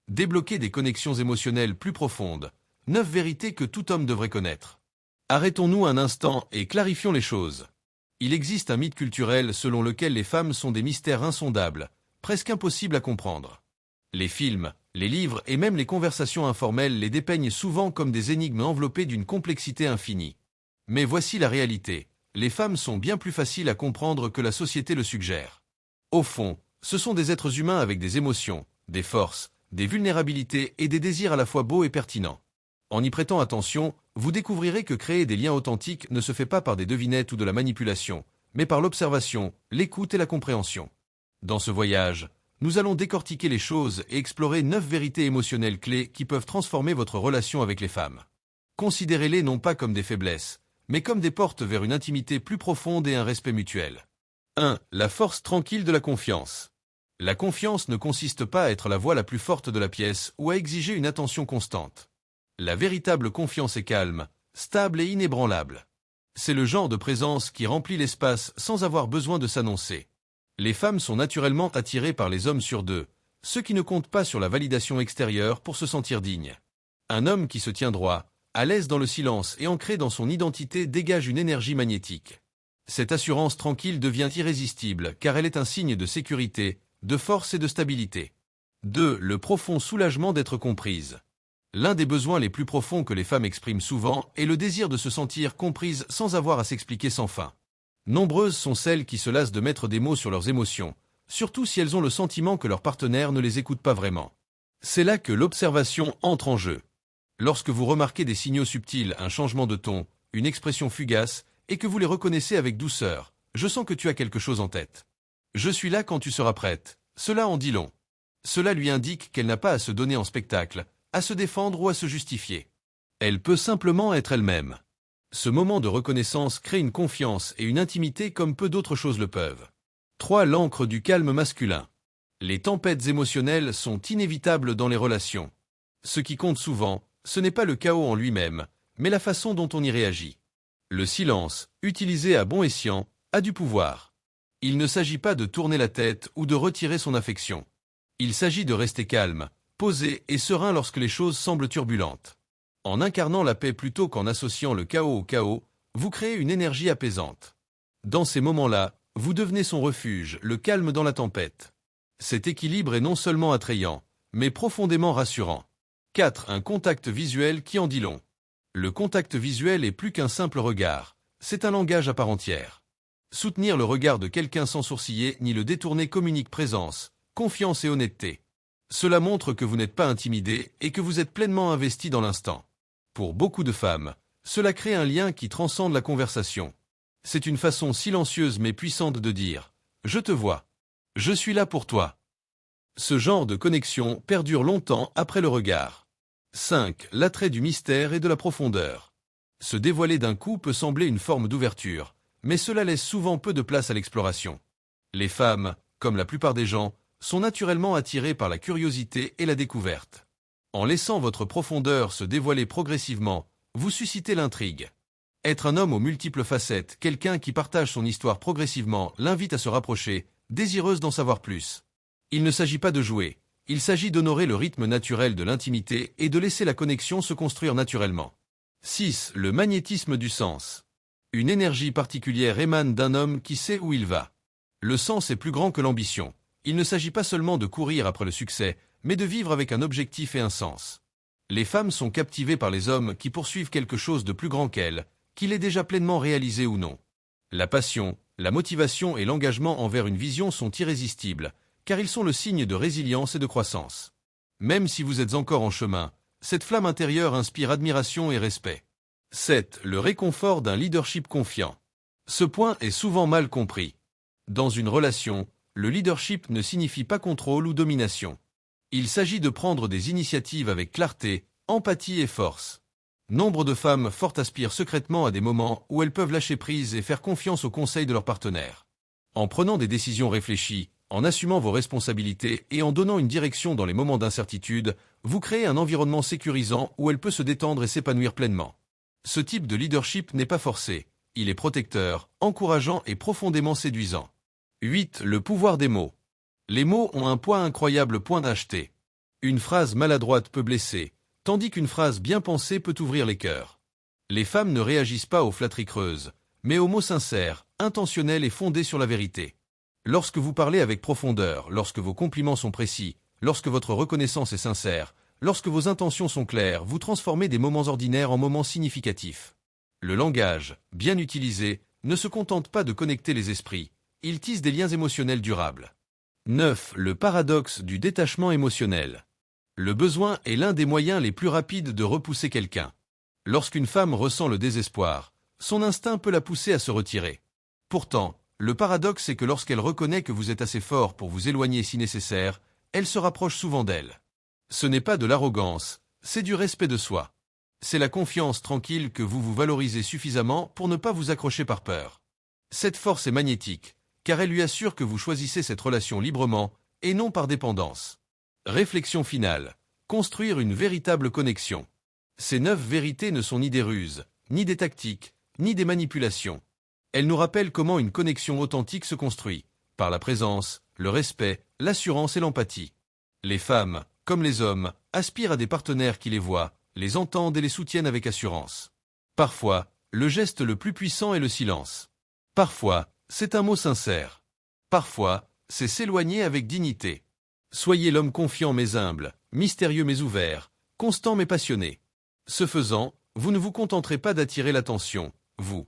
Débloquer des connexions émotionnelles plus profondes. 9 vérités que tout homme devrait connaître. Arrêtons-nous un instant et clarifions les choses. Il existe un mythe culturel selon lequel les femmes sont des mystères insondables, presque impossibles à comprendre. Les films, les livres et même les conversations informelles les dépeignent souvent comme des énigmes enveloppées d'une complexité infinie. Mais voici la réalité. Les femmes sont bien plus faciles à comprendre que la société le suggère. Au fond, ce sont des êtres humains avec des émotions, des forces, des vulnérabilités et des désirs à la fois beaux et pertinents. En y prêtant attention, vous découvrirez que créer des liens authentiques ne se fait pas par des devinettes ou de la manipulation, mais par l'observation, l'écoute et la compréhension. Dans ce voyage, nous allons décortiquer les choses et explorer 9 vérités émotionnelles clés qui peuvent transformer votre relation avec les femmes. Considérez-les non pas comme des faiblesses, mais comme des portes vers une intimité plus profonde et un respect mutuel. 1. La force tranquille de la confiance. La confiance ne consiste pas à être la voix la plus forte de la pièce ou à exiger une attention constante. La véritable confiance est calme, stable et inébranlable. C'est le genre de présence qui remplit l'espace sans avoir besoin de s'annoncer. Les femmes sont naturellement attirées par les hommes sur deux, ceux qui ne comptent pas sur la validation extérieure pour se sentir dignes. Un homme qui se tient droit, à l'aise dans le silence et ancré dans son identité dégage une énergie magnétique. Cette assurance tranquille devient irrésistible car elle est un signe de sécurité, de force et de stabilité. 2. Le profond soulagement d'être comprise. L'un des besoins les plus profonds que les femmes expriment souvent est le désir de se sentir comprises sans avoir à s'expliquer sans fin. Nombreuses sont celles qui se lassent de mettre des mots sur leurs émotions, surtout si elles ont le sentiment que leur partenaire ne les écoute pas vraiment. C'est là que l'observation entre en jeu. Lorsque vous remarquez des signaux subtils, un changement de ton, une expression fugace, et que vous les reconnaissez avec douceur, je sens que tu as quelque chose en tête. Je suis là quand tu seras prête. Cela en dit long. Cela lui indique qu'elle n'a pas à se donner en spectacle, à se défendre ou à se justifier. Elle peut simplement être elle-même. Ce moment de reconnaissance crée une confiance et une intimité comme peu d'autres choses le peuvent. 3. L'ancre du calme masculin. Les tempêtes émotionnelles sont inévitables dans les relations. Ce qui compte souvent, ce n'est pas le chaos en lui-même, mais la façon dont on y réagit. Le silence, utilisé à bon escient, a du pouvoir. Il ne s'agit pas de tourner la tête ou de retirer son affection. Il s'agit de rester calme, posé et serein lorsque les choses semblent turbulentes. En incarnant la paix plutôt qu'en associant le chaos au chaos, vous créez une énergie apaisante. Dans ces moments-là, vous devenez son refuge, le calme dans la tempête. Cet équilibre est non seulement attrayant, mais profondément rassurant. 4. Un contact visuel qui en dit long. Le contact visuel est plus qu'un simple regard, c'est un langage à part entière. Soutenir le regard de quelqu'un sans sourciller ni le détourner communique présence, confiance et honnêteté. Cela montre que vous n'êtes pas intimidé et que vous êtes pleinement investi dans l'instant. Pour beaucoup de femmes, cela crée un lien qui transcende la conversation. C'est une façon silencieuse mais puissante de dire « Je te vois. Je suis là pour toi ». Ce genre de connexion perdure longtemps après le regard. 5. L'attrait du mystère et de la profondeur. Se dévoiler d'un coup peut sembler une forme d'ouverture, mais cela laisse souvent peu de place à l'exploration. Les femmes, comme la plupart des gens, sont naturellement attirées par la curiosité et la découverte. En laissant votre profondeur se dévoiler progressivement, vous suscitez l'intrigue. Être un homme aux multiples facettes, quelqu'un qui partage son histoire progressivement, l'invite à se rapprocher, désireuse d'en savoir plus. Il ne s'agit pas de jouer, il s'agit d'honorer le rythme naturel de l'intimité et de laisser la connexion se construire naturellement. 6. Le magnétisme du sens. Une énergie particulière émane d'un homme qui sait où il va. Le sens est plus grand que l'ambition. Il ne s'agit pas seulement de courir après le succès, mais de vivre avec un objectif et un sens. Les femmes sont captivées par les hommes qui poursuivent quelque chose de plus grand qu'elles, qu'il est déjà pleinement réalisé ou non. La passion, la motivation et l'engagement envers une vision sont irrésistibles, car ils sont le signe de résilience et de croissance. Même si vous êtes encore en chemin, cette flamme intérieure inspire admiration et respect. 7. Le réconfort d'un leadership confiant. Ce point est souvent mal compris. Dans une relation, le leadership ne signifie pas contrôle ou domination. Il s'agit de prendre des initiatives avec clarté, empathie et force. Nombre de femmes fortes aspirent secrètement à des moments où elles peuvent lâcher prise et faire confiance aux conseils de leur partenaire. En prenant des décisions réfléchies, en assumant vos responsabilités et en donnant une direction dans les moments d'incertitude, vous créez un environnement sécurisant où elle peut se détendre et s'épanouir pleinement. Ce type de leadership n'est pas forcé, il est protecteur, encourageant et profondément séduisant. 8. Le pouvoir des mots. Les mots ont un poids incroyable point d'acheter. Une phrase maladroite peut blesser, tandis qu'une phrase bien pensée peut ouvrir les cœurs. Les femmes ne réagissent pas aux flatteries creuses, mais aux mots sincères, intentionnels et fondés sur la vérité. Lorsque vous parlez avec profondeur, lorsque vos compliments sont précis, lorsque votre reconnaissance est sincère, lorsque vos intentions sont claires, vous transformez des moments ordinaires en moments significatifs. Le langage, bien utilisé, ne se contente pas de connecter les esprits, il tisse des liens émotionnels durables. 9. Le paradoxe du détachement émotionnel. Le besoin est l'un des moyens les plus rapides de repousser quelqu'un. Lorsqu'une femme ressent le désespoir, son instinct peut la pousser à se retirer. Pourtant, le paradoxe est que lorsqu'elle reconnaît que vous êtes assez fort pour vous éloigner si nécessaire, elle se rapproche souvent d'elle. Ce n'est pas de l'arrogance, c'est du respect de soi. C'est la confiance tranquille que vous vous valorisez suffisamment pour ne pas vous accrocher par peur. Cette force est magnétique, car elle lui assure que vous choisissez cette relation librement et non par dépendance. Réflexion finale. Construire une véritable connexion. Ces 9 vérités ne sont ni des ruses, ni des tactiques, ni des manipulations. Elles nous rappellent comment une connexion authentique se construit, par la présence, le respect, l'assurance et l'empathie. Les femmes, comme les hommes, aspirent à des partenaires qui les voient, les entendent et les soutiennent avec assurance. Parfois, le geste le plus puissant est le silence. Parfois, c'est un mot sincère. Parfois, c'est s'éloigner avec dignité. Soyez l'homme confiant mais humble, mystérieux mais ouvert, constant mais passionné. Ce faisant, vous ne vous contenterez pas d'attirer l'attention, vous